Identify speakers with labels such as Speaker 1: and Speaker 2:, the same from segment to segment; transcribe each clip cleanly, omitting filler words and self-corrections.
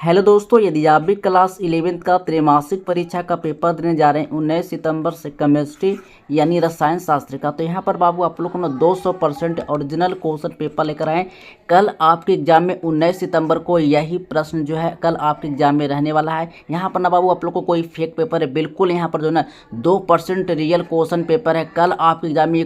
Speaker 1: Hello दोस्तों, यदि आप भी क्लास 11th का त्रैमासिक परीक्षा का पेपर देने जा रहे हैं 19 सितंबर से केमिस्ट्री यानी रसायन शास्त्र का, तो यहाँ पर बाबू आप लोग को ना 200% ओरिजिनल क्वेश्चन पेपर लेकर आए। कल आपके एग्जाम में 19 सितंबर को यही प्रश्न जो है कल आपके एग्जाम में रहने वाला है। यहाँ पर ना बाबू आप लोग को कोई फेक पेपर है, बिल्कुल यहाँ पर जो है ना 2% रियल क्वेश्चन पेपर है। कल आपके एग्जाम में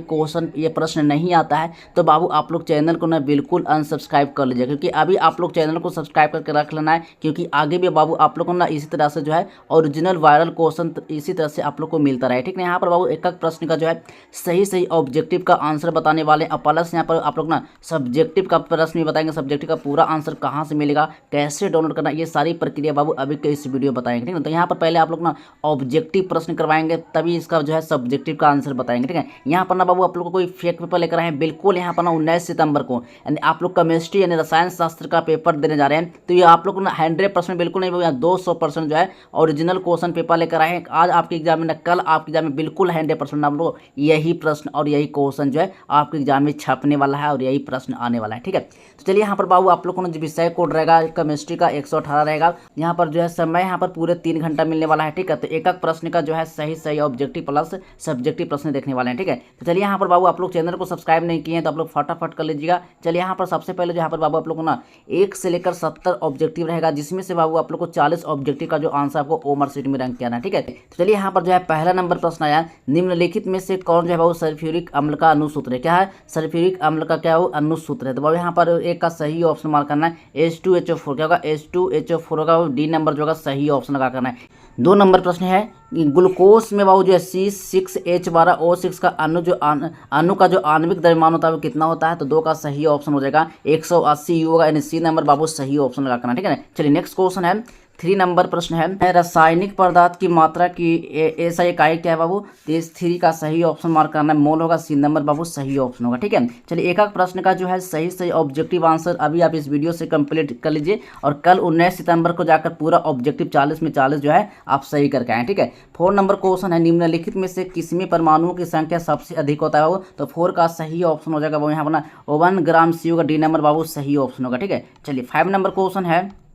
Speaker 1: ये प्रश्न नहीं आता है तो बाबू आप लोग चैनल को ना बिल्कुल अनसब्सक्राइब कर लीजिए, क्योंकि अभी आप लोग चैनल को सब्सक्राइब करके रख लेना है, क्योंकि आगे भी बाबू आप लोग को ना इसी तरह से जो है ओरिजिनल वायरल क्वेश्चन इसी तरह से आप लोग को मिलता रहे। ठीक है, यहाँ पर बाबू एक एक प्रश्न का जो है सही ऑब्जेक्टिव का आंसर बताने वाले हैं। प्लस यहाँ पर आप लोग ना सब्जेक्टिव का प्रश्न भी बताएंगे, सब्जेक्टिव का पूरा आंसर कहाँ से मिलेगा, कैसे डाउनलोड करना, ये सारी प्रक्रिया बाबू अभी के इस वीडियो बताएंगे। ठीक है, तो यहाँ पर पहले आप लोग ना ऑब्जेक्टिव प्रश्न करवाएंगे, तभी इसका जो है सब्जेक्टिव का आंसर बताएंगे। ठीक है, यहाँ पर ना बाबू आप लोग को कोई फेक पेपर लेकर आए हैं, बिल्कुल यहाँ पर ना 19 सितंबर को यानी आप लोग केमिस्ट्री यानी रसायन शास्त्र का पेपर देने जा रहे हैं, तो ये आप लोग ना 100% बिल्कुल नहीं, 200% जो है ओरिजिनल क्वेश्चन पेपर लेकर आए हैं। आज आपके एग्जाम में, कल आपके एग्जाम में बिल्कुल 100% आप लोग यही प्रश्न और यही क्वेश्चन जो है आपके एग्जाम में छपने वाला है और यही प्रश्न आने वाला है। ठीक है, तो चलिए यहाँ पर बाबू आप लोग को जो विषय कोड रहेगा केमिस्ट्री का 118 रहेगा। यहाँ पर जो है समय यहाँ पर पूरे 3 घंटा मिलने वाला है। ठीक है, तो एक एक प्रश्न का जो है सही ऑब्जेक्टिव प्लस सब्जेक्टिव प्रश्न देखने वाले हैं। ठीक है, तो चलिए यहाँ पर बाबू आप लोग चैनल को सब्सक्राइब नहीं किए हैं तो आप लोग फटाफट कर लीजिएगा। चलिए यहाँ पर सबसे पहले जो यहाँ पर बाबू आप लोग को ना 1 से लेकर 70 ऑब्जेक्टिव रहेगा, जिसमें से बाबू आप लोग को 40 ऑब्जेक्टिव का जो आंसर आपको ओ मार्क शीट में रैंक किया ना। ठीक है, तो चलिए यहाँ पर जो है पहला नंबर प्रश्न आया, निम्नलिखित में से कौन जो है बाबू सल्फ्यूरिक अम्ल का अनुसूत्र है। क्या है, सल्फ्यूरिक अम्ल का क्या है अनुसूत्र है। तो बाबू यहाँ पर एक का सही ऑप्शन मार्क करना है, H2HO4 क्या होगा, H2HO4 होगा, डी नंबर जो होगा सही ऑप्शन लगा करना है। 2 नंबर प्रश्न है, ग्लूकोज में बाबू जो है C6H12O6 का अणु का जो आणविक द्रव्यमान होता है वो कितना होता है, तो 2 का सही ऑप्शन हो जाएगा 180 U होगा, यानी सी नंबर बाबू सही ऑप्शन लगा करना। ठीक है, चलिए नेक्स्ट क्वेश्चन है 3 नंबर प्रश्न है, रासायनिक पदार्थ की मात्रा की ऐसा इकाई क्या है बाबू, तो इस 3 का सही ऑप्शन मार्क करना है, मोल होगा, सी नंबर बाबू सही ऑप्शन होगा। ठीक है, चलिए एक प्रश्न का जो है सही ऑब्जेक्टिव आंसर अभी आप इस वीडियो से कंप्लीट कर लीजिए और कल 19 सितंबर को जाकर पूरा ऑब्जेक्टिव 40 में 40 जो है आप सही करके आए। ठीक है, 4 नंबर क्वेश्चन है, निम्नलिखित में से किसमें परमाणुओं की संख्या सबसे अधिक होता है, वो तो 4 का सही ऑप्शन हो जाएगा वो यहाँ पर 1 ग्राम सी होगा, डी नंबर बाबू सही ऑप्शन होगा। ठीक है, चलिए 5 नंबर क्वेश्चन है,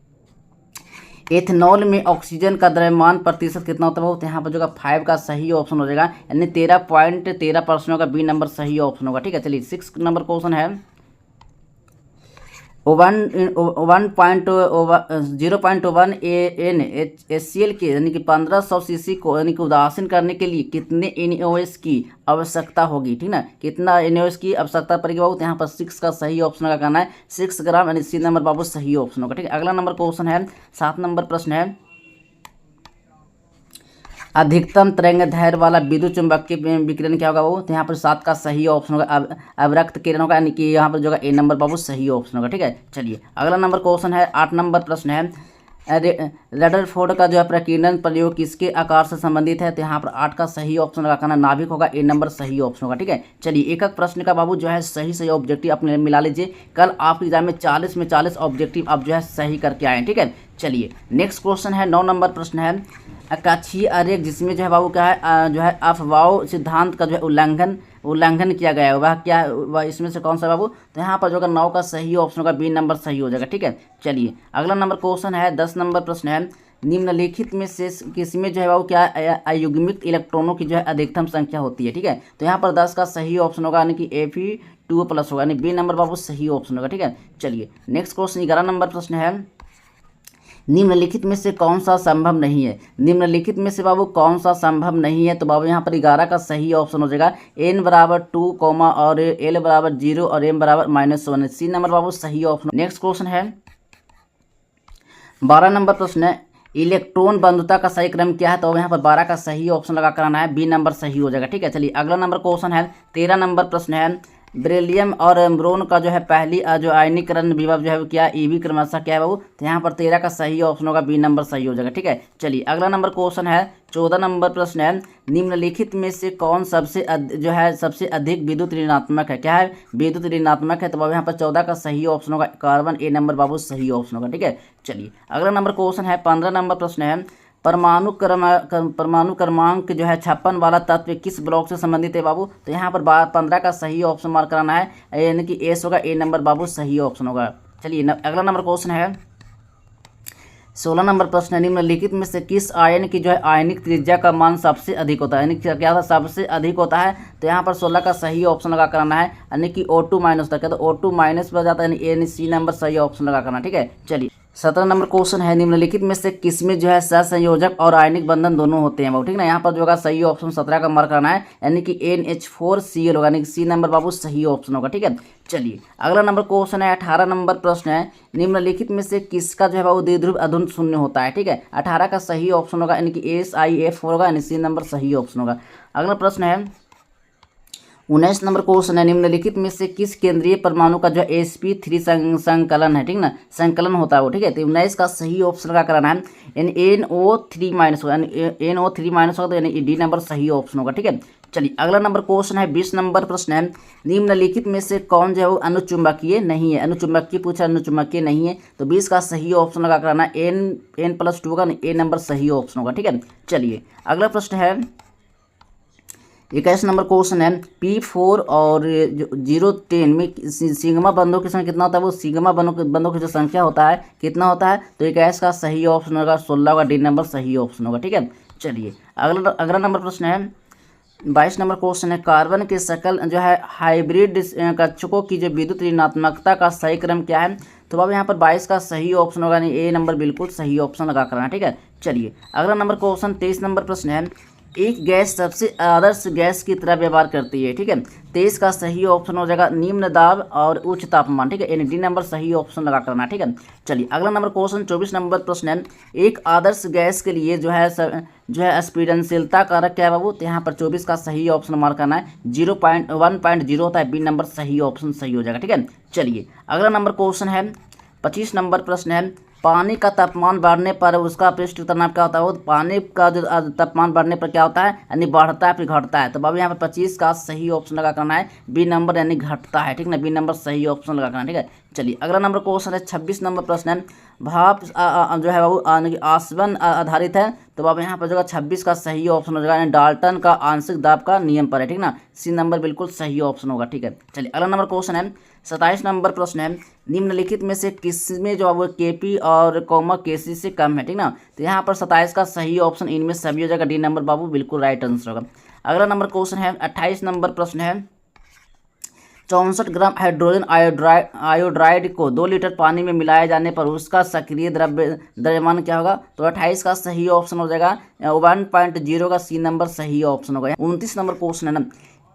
Speaker 1: एथेनॉल में ऑक्सीजन का द्रव्यमान प्रतिशत कितना होता है, तो यहाँ पर जो 5 का सही ऑप्शन हो जाएगा, यानी 13.13% होगा, बी नंबर सही ऑप्शन होगा। ठीक है, चलिए 6 नंबर क्वेश्चन है, 0.1 NaCl के यानी कि 1500 सीसी को यानी कि उदासीन करने के लिए कितने NaOH की आवश्यकता होगी। ठीक ना, कितना NaOH की आवश्यकता पड़ेगी बाबू, तो यहाँ पर 6 का सही ऑप्शन का करना है, 6 ग्राम, यानी सी नंबर बाबू सही ऑप्शन होगा। ठीक है, अगला नंबर क्वेश्चन है 7 नंबर प्रश्न है, अधिकतम तरंग दैर्ध्य वाला विद्युत चुंबकीय विकिरण क्या होगा वो, तो यहाँ पर 7 का सही ऑप्शन होगा, अवरक्त किरण होगा, यानी कि यहाँ पर जो है ए नंबर बाबू सही ऑप्शन होगा। ठीक है, चलिए अगला नंबर क्वेश्चन है 8 नंबर प्रश्न है, रदरफोर्ड का जो है प्रकीर्णन प्रयोग किसके आकार से संबंधित है, तो यहाँ पर 8 का सही ऑप्शन लगाना नाभिक होगा, ए नंबर सही ऑप्शन होगा। ठीक है, चलिए एक एक प्रश्न का बाबू जो है सही ऑब्जेक्टिव अपने मिला लीजिए, कल आपके एग्जाम में 40 में 40 ऑब्जेक्टिव आप जो है सही करके आए। ठीक है, चलिए नेक्स्ट क्वेश्चन है 9 नंबर प्रश्न है, अकाक्षीय आरेख जिसमें जो है बाबू क्या है जो है अफवाह सिद्धांत का जो है उल्लंघन किया गया है, वह क्या वह इसमें से कौन सा बाबू, तो यहाँ पर जो है 9 का सही ऑप्शन होगा, बी नंबर सही हो जाएगा। ठीक है, चलिए अगला नंबर क्वेश्चन है 10 नंबर प्रश्न है, निम्नलिखित में से किसमें जो है बाबू क्या अयुग्मित इलेक्ट्रॉनों की जो है अधिकतम संख्या होती है। ठीक है, तो यहाँ पर 10 का सही ऑप्शन होगा, यानी कि Fe2+ होगा, यानी बी नंबर बाबू सही ऑप्शन होगा। ठीक है, चलिए नेक्स्ट क्वेश्चन 11 नंबर प्रश्न है, निम्नलिखित में से कौन सा संभव नहीं है, निम्नलिखित में से बाबू कौन सा संभव नहीं है, तो बाबू यहाँ पर 11 का सही ऑप्शन हो जाएगा, n बराबर 2 और l बराबर 0 और m बराबर -1, सी नंबर बाबू सही ऑप्शन। नेक्स्ट क्वेश्चन है 12 नंबर प्रश्न है, इलेक्ट्रॉन बंधुता का सही क्रम क्या है, तो यहाँ पर 12 का सही ऑप्शन लगा कराना है, बी नंबर सही हो जाएगा। ठीक है, चलिए अगला नंबर क्वेश्चन है 13 नंबर प्रश्न है, बेरिलियम और ब्रोन का जो है पहली जो आयनीकरण विभव जो है क्या ईवी क्रमशः क्या है बाबू, तो यहाँ पर 13 का सही ऑप्शन होगा, बी नंबर सही हो जाएगा। ठीक है, चलिए अगला नंबर क्वेश्चन है 14 नंबर प्रश्न है, निम्नलिखित में से कौन सबसे अधिक विद्युत ऋणात्मक है, क्या है विद्युत ऋणात्मक है, तो बाबू यहाँ पर 14 का सही ऑप्शन होगा, कार्बन, ए नंबर बाबू सही ऑप्शन होगा। ठीक है, चलिए अगला नंबर क्वेश्चन है 15 नंबर प्रश्न है, परमाणु क्रमांक जो है 56 वाला तत्व किस ब्लॉक से संबंधित है बाबू, तो यहाँ पर 15 का सही ऑप्शन मार्क कराना है, यानी कि एस होगा, ए नंबर बाबू सही ऑप्शन होगा। चलिए अगला नंबर क्वेश्चन है 16 नंबर प्रश्न है, निम्नलिखित में से किस आयन की जो है आयनिक त्रिज्या का मान सबसे अधिक होता है, यानी क्या था सबसे अधिक होता है। तो यहाँ पर 16 का सही ऑप्शन लगा करना है, यानी कि O2 माइनस होता है। तो O2 माइनस बन जाता है, यानी सी नंबर सही ऑप्शन लगा करना। ठीक है, चलिए 17 नंबर क्वेश्चन है, निम्नलिखित में से किसमें जो है सहसंयोजक और आयनिक बंधन दोनों होते हैं बाबू। ठीक ना, यहाँ पर जो होगा सही ऑप्शन 17 का मार्क करना है, यानी कि NH4Cl होगा, यानी कि सी नंबर बाबू सही ऑप्शन होगा। ठीक है, चलिए अगला नंबर क्वेश्चन है 18 नंबर प्रश्न है, निम्नलिखित में से किसका जो है बाबू द्विध्रुव अधुन शून्य होता है। ठीक है, 18 का सही ऑप्शन होगा, यानी कि SiF होगा, यानी सी नंबर सही ऑप्शन होगा। अगला प्रश्न है 19 नंबर क्वेश्चन है, निम्नलिखित में से किस केंद्रीय परमाणु का जो sp3 संकलन है, ठीक ना, संकलन होता है वो। ठीक है, तो 19 का सही ऑप्शन लगा कराना है, यानी NO3 माइनस होगा, यानी NO3 माइनस होगा, तो यानी डी नंबर सही ऑप्शन होगा। ठीक है, चलिए अगला नंबर क्वेश्चन है 20 नंबर प्रश्न है, निम्नलिखित में से कौन जो है वो अनुचुंबकीय नहीं है। अनुचुंबकीय पूछा, अनुचुंबकीय नहीं है, तो 20 का सही ऑप्शन लगा कराना है, N+2 होगा, ए नंबर सही ऑप्शन होगा। ठीक है, चलिए अगला प्रश्न है 21 नंबर क्वेश्चन है, P4 और 010 में सिग्मा बंधों की संख्या कितना होता है, वो सिग्मा बंधों की जो संख्या होता है कितना होता है। तो 21 का सही ऑप्शन होगा 16 का डी नंबर सही ऑप्शन होगा। ठीक है, चलिए अगला नंबर प्रश्न है 22 नंबर क्वेश्चन है, कार्बन के सकल जो है हाइब्रिड कक्षकों की जो विद्युत ऋणात्मकता का सही क्रम क्या है। तो अब यहाँ पर 22 का सही ऑप्शन होगा, यानी ए नंबर बिल्कुल सही ऑप्शन लगा करना। ठीक है, चलिए अगला नंबर क्वेश्चन 23 नंबर प्रश्न है, एक गैस सबसे आदर्श गैस की तरह व्यवहार करती है। ठीक है, 23 का सही ऑप्शन हो जाएगा निम्न दाब और उच्च तापमान। ठीक है, यानी डी नंबर सही ऑप्शन लगा करना। ठीक है, चलिए अगला नंबर क्वेश्चन 24 नंबर प्रश्न है, एक आदर्श गैस के लिए जो है स्पीडनशीलता कारक क्या है बाबू। तो यहाँ पर 24 का सही ऑप्शन मार्क करना है, 1.0 होता है, बी नंबर सही ऑप्शन सही हो जाएगा। ठीक है, चलिए अगला नंबर क्वेश्चन है 25 नंबर प्रश्न है, पानी का तापमान बढ़ने पर उसका पृष्ठ तनाव क्या होता है। वो पानी का जो तापमान बढ़ने पर क्या होता है, यानी बढ़ता है फिर घटता है। तो बाबू यहाँ पर 25 का सही ऑप्शन लगा करना है, बी नंबर यानी घटता है। ठीक ना, बी नंबर सही ऑप्शन लगा करना है। ठीक है, चलिए अगला नंबर क्वेश्चन है 26 नंबर प्रश्न है, भाप जो है बाबू आसवन आधारित है। तो बाबू यहाँ पर जो 26 का सही ऑप्शन हो जाएगा, यानी डाल्टन का आंशिक दाब का नियम पर है। ठीक ना, सी नंबर बिल्कुल सही ऑप्शन होगा। ठीक है, चलिए अगला नंबर क्वेश्चन है 27 नंबर प्रश्न है, निम्नलिखित में से किसमें जो है वो केपी और कॉमा केसी से कम है। ठीक ना, तो यहाँ पर 27 का सही ऑप्शन इनमें सभी हो जाएगा, डी नंबर बाबू बिल्कुल राइट आंसर होगा। अगला नंबर क्वेश्चन है 28 नंबर प्रश्न है, 64 ग्राम हाइड्रोजन आयोड्राइड को 2 लीटर पानी में मिलाए जाने पर उसका सक्रिय द्रव्यमान क्या होगा। तो 28 का सही ऑप्शन हो जाएगा 1.0 का सी नंबर सही ऑप्शन होगा। 29 नंबर क्वेश्चन है ना,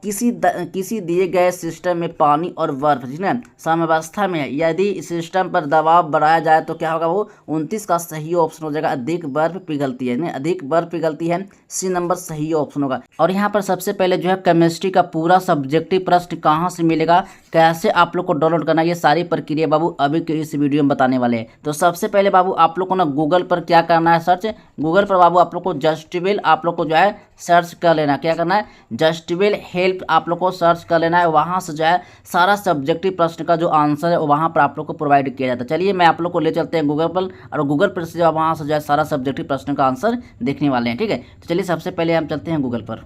Speaker 1: किसी दिए गए सिस्टम में पानी और बर्फ जिसमें साम्यावस्था में है, यदि सिस्टम पर दबाव बढ़ाया जाए तो क्या होगा। वो 29 का सही ऑप्शन हो जाएगा, अधिक बर्फ पिघलती है, अधिक बर्फ पिघलती है, सी नंबर सही ऑप्शन होगा। और यहाँ पर सबसे पहले जो है केमिस्ट्री का पूरा सब्जेक्टिव प्रश्न कहाँ से मिलेगा, कैसे आप लोग को डाउनलोड करना, ये सारी प्रक्रिया बाबू अभी के इस वीडियो में बताने वाले हैं। तो सबसे पहले बाबू आप लोग को ना गूगल पर क्या करना है, सर्च गूगल पर बाबू आप लोग को जस्टिबल आप लोग को जो है सर्च कर लेना, क्या करना है जस्टिबल हेल्प आप लोग को सर्च कर लेना है। वहाँ से जो है सारा सब्जेक्टिव प्रश्न का जो आंसर है वहाँ पर आप लोग को प्रोवाइड किया जाता है। चलिए मैं आप लोग को ले चलते हैं गूगल पर, और गूगल पर से जो वहाँ से जो है सारा सब्जेक्टिव प्रश्न का आंसर देखने वाले हैं। ठीक है, तो चलिए सबसे पहले हम चलते हैं गूगल पर।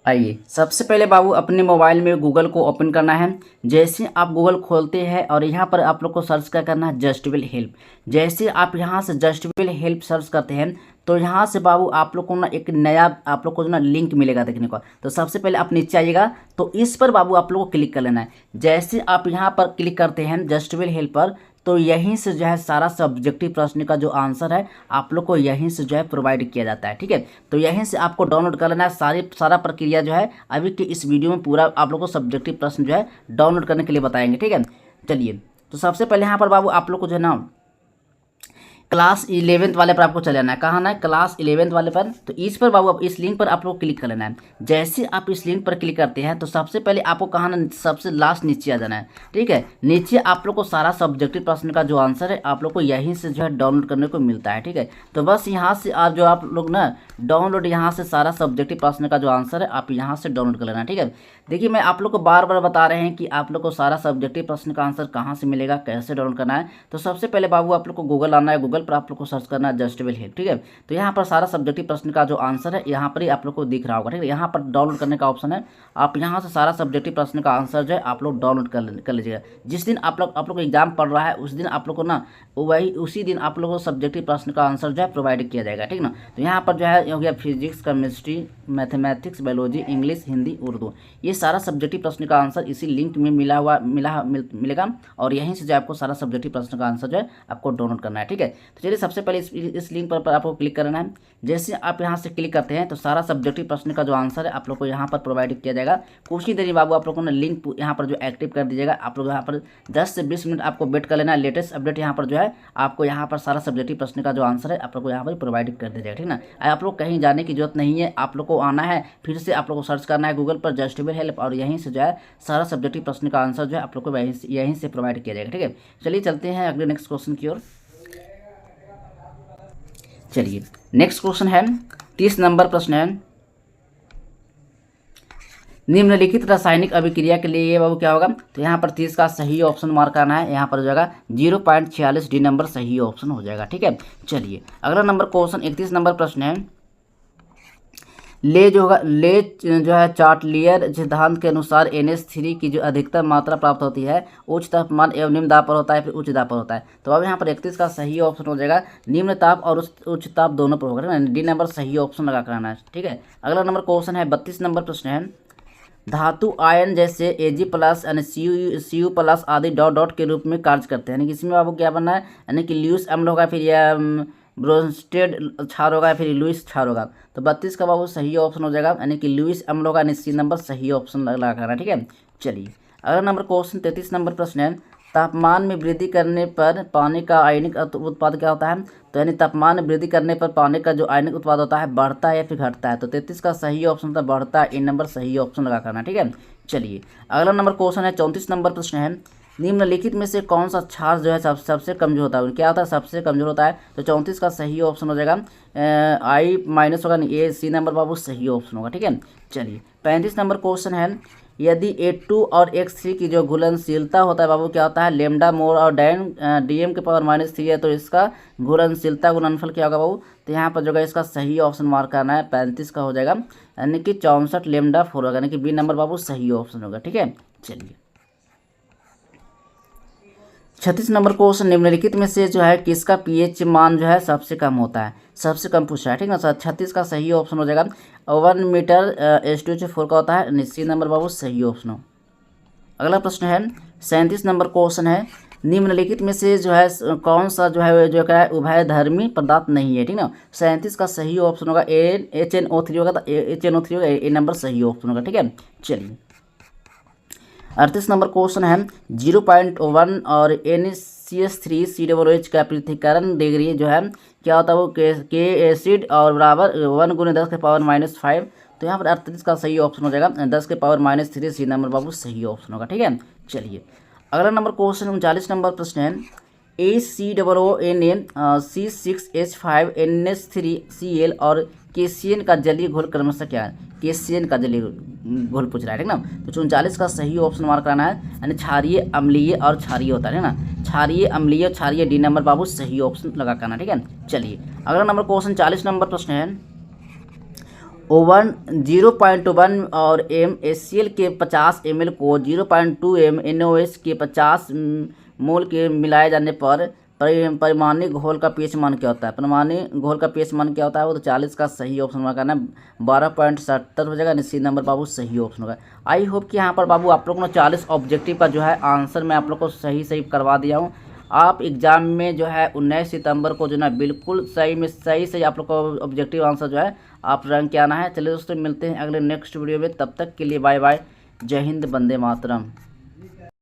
Speaker 1: आइए सबसे पहले बाबू अपने मोबाइल में गूगल को ओपन करना है। जैसे आप गूगल खोलते हैं और यहाँ पर आप लोग को सर्च क्या करना है, जस्टिबल हेल्प। जैसे आप यहाँ से जस्टिबल हेल्प सर्च करते हैं तो यहाँ से बाबू आप लोग को ना एक नया आप लोग को जो ना लिंक मिलेगा देखने को। तो सबसे पहले आप नीचे आइएगा, तो इस पर बाबू आप लोग को क्लिक कर लेना है। जैसे आप यहाँ पर क्लिक करते हैं जस्टिबल हेल्प पर, तो यहीं से जो है सारा सब्जेक्टिव प्रश्न का जो आंसर है आप लोग को यहीं से जो है प्रोवाइड किया जाता है। ठीक है, तो यहीं से आपको डाउनलोड कर लेना है। सारा प्रक्रिया जो है अभी के इस वीडियो में पूरा आप लोग को सब्जेक्टिव प्रश्न जो है डाउनलोड करने के लिए बताएंगे। ठीक है, चलिए तो सबसे पहले यहाँ पर बाबू आप लोग को जो है ना क्लास 11th वाले पर आपको चले जाना है। कहाँ ना है, क्लास 11th वाले पर। तो इस पर बाबू इस लिंक पर आप लोग क्लिक कर लेना है। जैसे आप इस लिंक पर क्लिक करते हैं तो सबसे पहले आपको कहाँ ना सबसे लास्ट नीचे आ जाना है। ठीक है, नीचे आप लोग को सारा सब्जेक्टिव प्रश्न का जो आंसर है आप लोग को यहीं से जो है डाउनलोड करने को मिलता है। ठीक है, तो बस यहाँ से आप जो आप लोग ना डाउनलोड यहाँ से सारा सब्जेक्टिव प्रश्न का जो आंसर है आप यहाँ से डाउनलोड कर लेना। ठीक है, देखिए मैं आप लोग को बार बार बता रहे हैं कि आप लोग को सारा सब्जेक्टिव प्रश्न का आंसर कहाँ से मिलेगा, कैसे डाउनलोड करना है। तो सबसे पहले बाबू आप लोग को गूगल आना है। गूगल पर आप लोग को सर्च करना है जस्ट विल हेल्प, ठीक है। तो यहाँ पर सारा सब्जेक्टिव प्रश्न का जो आंसर है यहाँ पर ही आप लोग को दिख रहा होगा, ठीक है। यहाँ पर डाउनलोड करने का ऑप्शन है, आप यहाँ से सारा सब्जेक्टिव प्रश्न का आंसर जो है आप लोग डाउनलोड कर लीजिएगा। जिस दिन आप लोग एग्जाम पढ़ रहा है उस दिन आप लोग को ना उसी दिन आप लोगों को सब्जेक्टिव प्रश्न का आंसर जो है प्रोवाइड किया जाएगा, ठीक ना। तो यहाँ पर जो है हो गया physics, chemistry, mathematics, biology, English, Hindi, Urdu, ये सारा सब्जेक्टिव प्रश्न का आंसर इसी लिंक में मिलेगा और यहीं से जो आपको सारा सब्जेक्टिव प्रश्न का आंसर जो है आपको डाउनलोड करना है, ठीक है। तो चलिए सबसे पहले इस लिंक पर आपको क्लिक करना है। जैसे आप यहाँ से क्लिक करते हैं तो सारा सब्जेक्टिव प्रश्न का जो आंसर है आप लोग को यहाँ पर प्रोवाइड किया जाएगा। कुछ ही देर में बाबू आप लोगों ने लिंक यहाँ पर जो एक्टिव कर दीजिएगा। आप लोग यहाँ पर 10 से 20 मिनट आपको वेट कर लेना है। लेटेस्ट अपडेट यहाँ पर जो है आपको यहाँ पर सारा सब्जेक्टिव प्रश्न का जो आंसर है आप लोग को यहाँ पर प्रोवाइड कर दीजिएगा, ठीक ना। आप लोग कहीं जाने की जरूरत नहीं है, आप लोग को आना है, फिर से आप लोग को सर्च करना है गूगल पर जस्ट विल हेल्प और यहीं से जो है सारा सब्जेक्टिव प्रश्न का आंसर जो है आप लोग को यहीं से प्रोवाइड किया जाएगा, ठीक है। चलिए चलते हैं अगले नेक्स्ट क्वेश्चन की ओर। चलिए नेक्स्ट क्वेश्चन है 30 नंबर प्रश्न है, निम्नलिखित रासायनिक अभिक्रिया के लिए ये बाबू क्या होगा। तो यहाँ पर 30 का सही ऑप्शन मार्क करना है। यहाँ पर जो है 0.46 डी नंबर सही ऑप्शन हो जाएगा, ठीक है। चलिए अगला नंबर क्वेश्चन 31 नंबर प्रश्न है, ले जो है चार्टलियर सिद्धांत के अनुसार NH3 की जो अधिकतम मात्रा प्राप्त होती है उच्च तापमान एवं निम्न दाब पर होता है फिर उच्च दाब पर होता है। तो अब यहाँ पर 31 का सही ऑप्शन हो जाएगा निम्न ताप और उच्च ताप दोनों पर होगा, डी नंबर सही ऑप्शन लगा करना है, ठीक है। अगला नंबर क्वेश्चन है 32 नंबर प्रश्न है, धातु आयन जैसे Ag+ यानी Cu+ आदि डॉट के रूप में कार्य करते हैं, यानी कि इसमें आपको क्या बनना है, यानी कि ल्यूइस अम्ल होगा, फिर यह ब्रोंस्टेड क्षार होगा, फिर लुईस क्षार होगा। तो 32 का बाबू सही ऑप्शन हो जाएगा, यानी कि लुईस अम्ल होगा, यानी सी नंबर सही ऑप्शन लगा करना, ठीक है। चलिए अगला नंबर क्वेश्चन 33 नंबर प्रश्न है, तापमान में वृद्धि करने पर पानी का आयनिक उत्पाद क्या होता है। तो यानी तापमान में वृद्धि करने पर पानी का जो आयनिक उत्पाद होता है बढ़ता है या फिर घटता है। तो 33 का सही ऑप्शन था बढ़ता है, इन नंबर सही ऑप्शन लगा करना, ठीक है। चलिए अगला नंबर क्वेश्चन है 34 नंबर प्रश्न है, निम्नलिखित में से कौन सा क्षार जो है सबसे कमजोर होता है, क्या होता है सबसे कमजोर होता है। तो 34 का सही ऑप्शन हो जाएगा I- होगा, ए सी नंबर बाबू सही ऑप्शन होगा, ठीक है। चलिए 35 नंबर क्वेश्चन है, यदि A2 और X3 की जो घुलनशीलता होता है बाबू क्या होता है, लेमडा मोर और DM के पावर -3 है, तो इसका घुलनशीलता गुणनफल क्या होगा बाबू। तो यहाँ पर जो है इसका सही ऑप्शन मार्क करना है, 35 का हो जाएगा, यानी कि 64 लेमडा 4 होगा, यानी कि बी नंबर बाबू सही ऑप्शन होगा, ठीक है। चलिए 36 नंबर क्वेश्चन, निम्नलिखित में से जो है किसका pH मान जो है सबसे कम होता है, सबसे कम पूछा है, ठीक है ना। 36 का सही ऑप्शन हो जाएगा 1 मीटर H2O4 का होता है, सी नंबर बाबू सही ऑप्शन हो। अगला प्रश्न है 37 नंबर क्वेश्चन है, निम्नलिखित में से जो है कौन सा जो है क्या है उभयधर्मी पदार्थ नहीं है, ठीक ना। 37 का सही ऑप्शन होगा HNO3 होगा, तो HNO3 होगा, ए नंबर सही ऑप्शन होगा, ठीक है। चलिए 38 नंबर क्वेश्चन है, 0.1 और NaCH3COOH का पृथक्करण डिग्री जो है क्या होता है वो के एसिड और बराबर 1 × 10 के पावर -5। तो यहाँ पर 38 का सही ऑप्शन हो जाएगा 10 के पावर -3, सी नंबर बाबू सही ऑप्शन होगा, ठीक है। चलिए अगला नंबर क्वेश्चन 39 नंबर प्रश्न है, ACOONA C6H5NH3Cl और KCN का जलीय घोल क्रमशः क्या है, KCN का जलीय घोल पूछ रहा है, ठीक ना। तो 39 का सही ऑप्शन मार्क करना है, यानी क्षारीय अम्लीय और क्षारीय होता है ना, क्षारीय अम्लीय क्षारीय, डी नंबर बाबू सही ऑप्शन लगा करना, ठीक है। चलिए अगला नंबर क्वेश्चन 40 नंबर प्रश्न है, 0.1 और MaCl के 50 ml को 0.2 NaOH के 50 मोल के मिलाए जाने पर परिमाणिक घोल का pH मान क्या होता है, परिमाणिक घोल का pH मान क्या होता है वो। तो 40 का सही ऑप्शन मार्क करना है, 12.70 हो जाएगा, सी नंबर बाबू सही ऑप्शन होगा। आई होप कि यहाँ पर बाबू आप लोगों ने 40 ऑब्जेक्टिव का जो है आंसर मैं आप लोग को सही करवा दिया हूँ। आप एग्जाम में जो है 19 सितंबर को जो है बिल्कुल सही आप लोग को ऑब्जेक्टिव आंसर जो है आप रैंक के आना है। चलिए दोस्तों मिलते हैं अगले नेक्स्ट वीडियो में, तब तक के लिए बाय बाय, जय हिंद, वंदे मातरम।